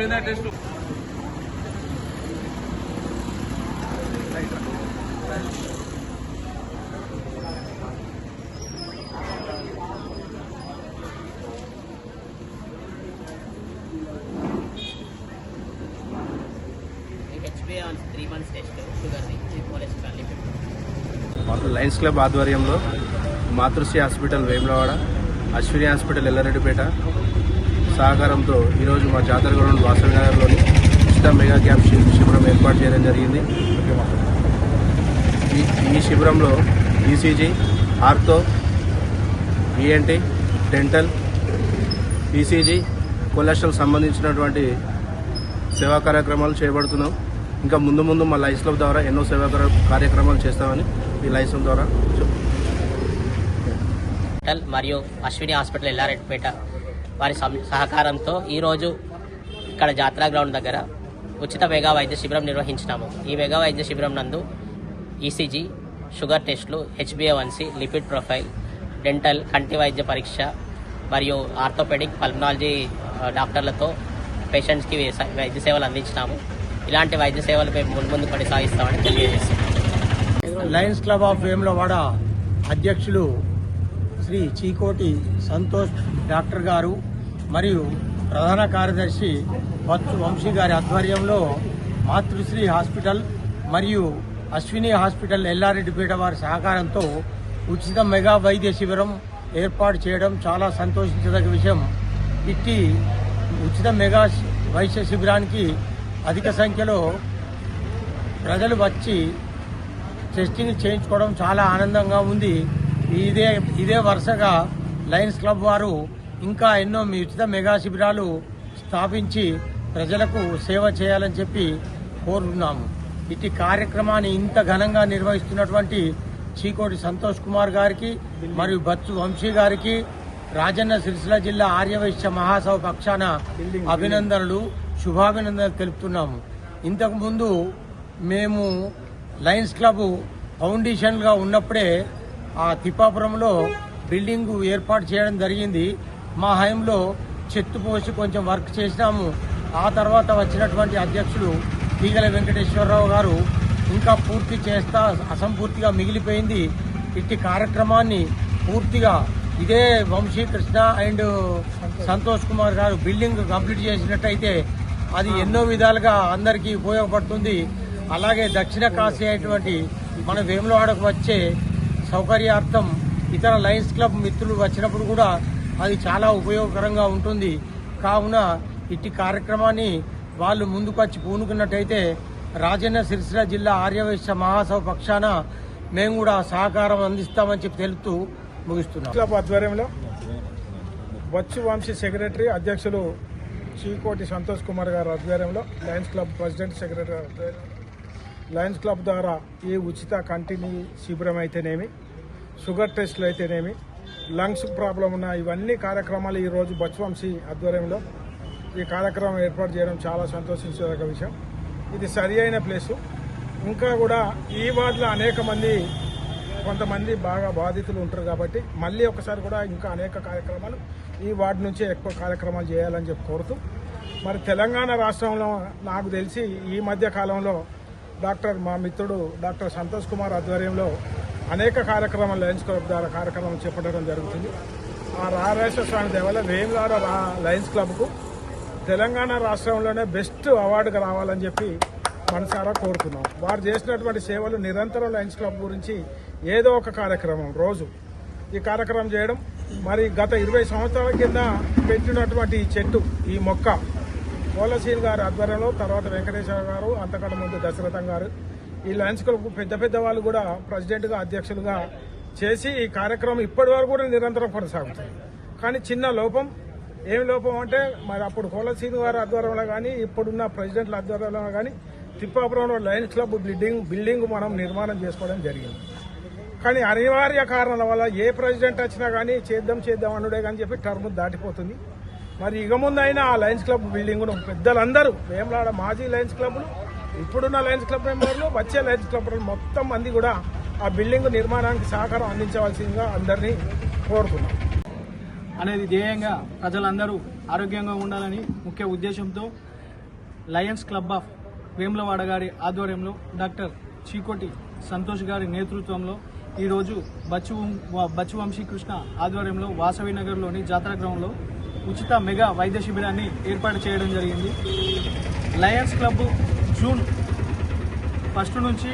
అయిపోయిందా test? Lions club ఆధ్వర్యంలో మాతృశ్రీ hospital Vemulawada, Ashwini hospital Yellareddypet సహకారంతో ఈరోజు మా జాతర గ్రౌండ్ వాసవి నగర్లోని ఉచిత మెగా క్యాంప్ శిబిరం ఏర్పాటు చేయడం జరిగింది. ఈ శిబిరంలో ECG, ortho, ENT, dental, ECG, cholesterol సంబంధించినటువంటి సేవా కార్యక్రమాలు చేపడుతున్నాం. ఇంకా ముందు ముందు మా లయన్స్ క్లబ్ ద్వారా ఎన్నో సేవా కార్యక్రమాలు చేస్తామని ఈ లయన్స్ ద్వారా మరియు అశ్విని హాస్పిటల్ ఎల్లారెడ్డిపేట వారి సహకారంతో ఈరోజు ఇక్కడ జాతర గ్రౌండ్ దగ్గర ఉచిత మెగా వైద్య శిబిరం నిర్వహించినాము. ఈ మెగా వైద్య శిబిరం నందు ఈసీజీ, షుగర్ టెస్టులు, HbA1c, లిపిడ్ ప్రొఫైల్, డెంటల్, కంటి వైద్య పరీక్ష మరియు ఆర్థోపెడిక్, పల్మనాలజీ డాక్టర్లతో పేషెంట్స్కి వైద్య సేవలు అందించినాము. ఇలాంటి వైద్య సేవలపై ముందు కొనసాగిస్తామని తెలియజేస్తున్నాము. లయన్స్ క్లబ్ ఆఫ్ వేములవాడ అధ్యక్షులు శ్రీ చీకోటి సంతోష్ డాక్టర్ గారు మరియు ప్రధాన కార్యదర్శి బచ్చు వంశీ గారి ఆధ్వర్యంలో మాతృశ్రీ హాస్పిటల్ మరియు అశ్విని హాస్పిటల్ ఎల్లారెడ్డిపేట వారి సహకారంతో ఉచిత మెగా వైద్య శిబిరం ఏర్పాటు చేయడం చాలా సంతోషించదగ్గ విషయం. ఇట్టి ఉచిత మెగా వైద్య శిబిరానికి అధిక సంఖ్యలో ప్రజలు వచ్చి టెస్టింగ్ చేయించుకోవడం చాలా ఆనందంగా ఉంది. ఇదే వరుసగా లయన్స్ క్లబ్ వారు ఇంకా ఎన్నో ఉచిత మెగా శిబిరాలు స్థాపించి ప్రజలకు సేవ చేయాలని చెప్పి కోరుతున్నాము. ఇటు కార్యక్రమాన్ని ఇంత ఘనంగా నిర్వహిస్తున్నటువంటి చీకోటి సంతోష్ కుమార్ గారికి మరియు బచ్చు వంశీ గారికి రాజన్న సిరిసిల్ల జిల్లా ఆర్యవైశ్య మహాసభ పక్షాన అభినందనలు, శుభాభినందనలు తెలుపుతున్నాము. ఇంతకుముందు మేము లయన్స్ క్లబ్ ఫౌండేషన్గా ఉన్నప్పుడే ఆ తిప్పాపురంలో బిల్డింగ్ ఏర్పాటు చేయడం జరిగింది. మా హయాంలో చెత్త పోసి కొంచెం వర్క్ చేసినాము. ఆ తర్వాత వచ్చినటువంటి అధ్యక్షులు తీగల వెంకటేశ్వరరావు గారు ఇంకా పూర్తి చేస్తా అసంపూర్తిగా మిగిలిపోయింది. ఇట్టి కార్యక్రమాన్ని పూర్తిగా ఇదే వంశీ, కృష్ణ అండ్ సంతోష్ కుమార్ గారు బిల్డింగ్ కంప్లీట్ చేసినట్టయితే అది ఎన్నో విధాలుగా అందరికీ ఉపయోగపడుతుంది. అలాగే దక్షిణ కాశీ అయినటువంటి మన వేములవాడకు వచ్చే సౌకర్యార్థం ఇతర లయన్స్ క్లబ్ మిత్రులు వచ్చినప్పుడు కూడా అది చాలా ఉపయోగకరంగా ఉంటుంది. కావున ఇట్టి కార్యక్రమాన్ని వాళ్ళు ముందుకు వచ్చి పూనుకున్నట్టయితే రాజన్న సిరిసిల్ల జిల్లా ఆర్యవైశ్య మహాసభ పక్షాన మేము కూడా సహకారం అందిస్తామని చెప్పి తెలుపుతూ ముగిస్తున్నాం. క్లబ్ ఆధ్వర్యంలో బచ్చు వంశీ సెక్రటరీ, అధ్యక్షులు చీకోటి సంతోష్ కుమార్ గారి ఆధ్వర్యంలో లయన్స్ క్లబ్ ప్రెసిడెంట్, సెక్రటరీ ఆధ్వర్యంలో లయన్స్ క్లబ్ ద్వారా ఈ ఉచిత కంటిని శిబిరం అయితేనేమి, షుగర్ టెస్టులు అయితేనేమి, లంగ్స్ ప్రాబ్లం ఉన్న ఇవన్నీ కార్యక్రమాలు ఈరోజు బచ్చు వంశీ ఆధ్వర్యంలో ఈ కార్యక్రమం ఏర్పాటు చేయడం చాలా సంతోషించదగ్గ విషయం. ఇది సరి అయిన ప్లేసు. ఇంకా కూడా ఈ వార్డులో కొంతమంది బాగా బాధితులు ఉంటారు కాబట్టి మళ్ళీ ఒకసారి కూడా ఇంకా అనేక కార్యక్రమాలు ఈ వార్డు నుంచే ఎక్కువ కార్యక్రమాలు చేయాలని చెప్పి కోరుతూ, మరి తెలంగాణ రాష్ట్రంలో నాకు తెలిసి ఈ మధ్య కాలంలో మా మిత్రుడు డాక్టర్ సంతోష్ కుమార్ ఆధ్వర్యంలో అనేక కార్యక్రమాలు లయన్స్ క్లబ్ ద్వారా కార్యక్రమం చేపట్టడం జరుగుతుంది. ఆ రాజేశ్వర స్వామి దేవాల వేములవాడ లయన్స్ క్లబ్కు తెలంగాణ రాష్ట్రంలోనే బెస్ట్ అవార్డుగా రావాలని చెప్పి మనసారా కోరుతున్నాం. వారు చేసినటువంటి సేవలు నిరంతరం లయన్స్ క్లబ్ గురించి ఏదో ఒక కార్యక్రమం రోజు ఈ కార్యక్రమం చేయడం, మరి గత 20 సంవత్సరాల కింద పెట్టినటువంటి ఈ చెట్టు, ఈ మొక్క కోలసీన్ గారి ఆధ్వర్యంలో, తర్వాత వెంకటేశ్వర గారు, అంతకంటే ముందు దశరథం గారు, ఈ లయన్స్ క్లబ్ పెద్ద వాళ్ళు కూడా ప్రెసిడెంట్గా, అధ్యక్షులుగా చేసి ఈ కార్యక్రమం ఇప్పటి వరకు కూడా నిరంతరం కొనసాగుతుంది. కానీ చిన్న లోపం, ఏం లోపం అంటే మరి అప్పుడు కోలసీన్ గారి ఆధ్వర్యంలో కానీ ఇప్పుడున్న ప్రెసిడెంట్ల ఆధ్వర్యంలో కానీ తిప్పాపురంలో లయన్స్ క్లబ్ బిల్డింగ్ మనం నిర్మాణం చేసుకోవడం జరిగింది. కానీ అనివార్య కారణాల వల్ల ఏ ప్రెసిడెంట్ వచ్చినా కానీ చేద్దాం అనుడే కానీ చెప్పి టర్మ్ దాటిపోతుంది. మరి ఇక ముందైనా ఆ లయన్స్ క్లబ్ బిల్డింగ్ను పెద్దలందరూ, వేములవాడ మాజీ లయన్స్ క్లబ్లు, ఇప్పుడున్న లయన్స్ క్లబ్ మెంబర్లు, వచ్చే లయన్స్ క్లబ్ మొత్తం మంది కూడా ఆ బిల్డింగ్ నిర్మాణానికి సహకారం అందించవలసిందిగా అందరినీ కోరుతున్నాం. అనేది ధ్యేయంగా ప్రజలందరూ ఆరోగ్యంగా ఉండాలని ముఖ్య ఉద్దేశంతో లయన్స్ క్లబ్ ఆఫ్ వేములవాడ గారి ఆధ్వర్యంలో డాక్టర్ చీకోటి సంతోష్ గారి నేతృత్వంలో ఈరోజు బచ్చు వంశీకృష్ణ ఆధ్వర్యంలో వాసవి నగర్లోని జాతర గ్రౌండ్లో ఉచిత మెగా వైద్య శిబిరాన్ని ఏర్పాటు చేయడం జరిగింది. లయన్స్ క్లబ్ జూన్ 1 నుంచి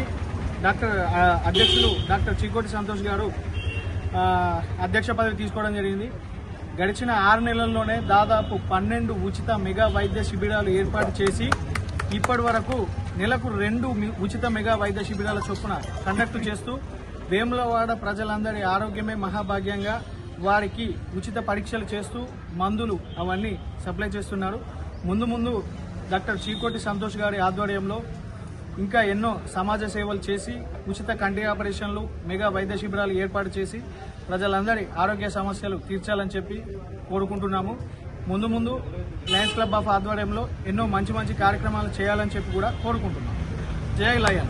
అధ్యక్షులు డాక్టర్ చీకోటి సంతోష్ గారు అధ్యక్ష పదవి తీసుకోవడం జరిగింది. గడిచిన 6 నెలల్లోనే దాదాపు 12 ఉచిత మెగా వైద్య శిబిరాలు ఏర్పాటు చేసి ఇప్పటి వరకు నెలకు 2 ఉచిత మెగా వైద్య శిబిరాల చొప్పున కండక్ట్ చేస్తూ వేములవాడ ప్రజలందరి ఆరోగ్యమే మహాభాగ్యంగా వారికి ఉచిత పరీక్షలు చేస్తూ మందులు అవన్నీ సప్లై చేస్తున్నారు. ముందు డాక్టర్ చీకోటి సంతోష్ గారి ఆధ్వర్యంలో ఇంకా ఎన్నో సమాజ సేవలు చేసి ఉచిత కంటి ఆపరేషన్లు మెగా వైద్య శిబిరాలు ఏర్పాటు చేసి ప్రజలందరి ఆరోగ్య సమస్యలు తీర్చాలని చెప్పి కోరుకుంటున్నాము. ముందు లయన్స్ క్లబ్ ఆఫ్ ఆధ్వర్యంలో ఎన్నో మంచి కార్యక్రమాలు చేయాలని చెప్పి కూడా కోరుకుంటున్నాము. జై లయన్.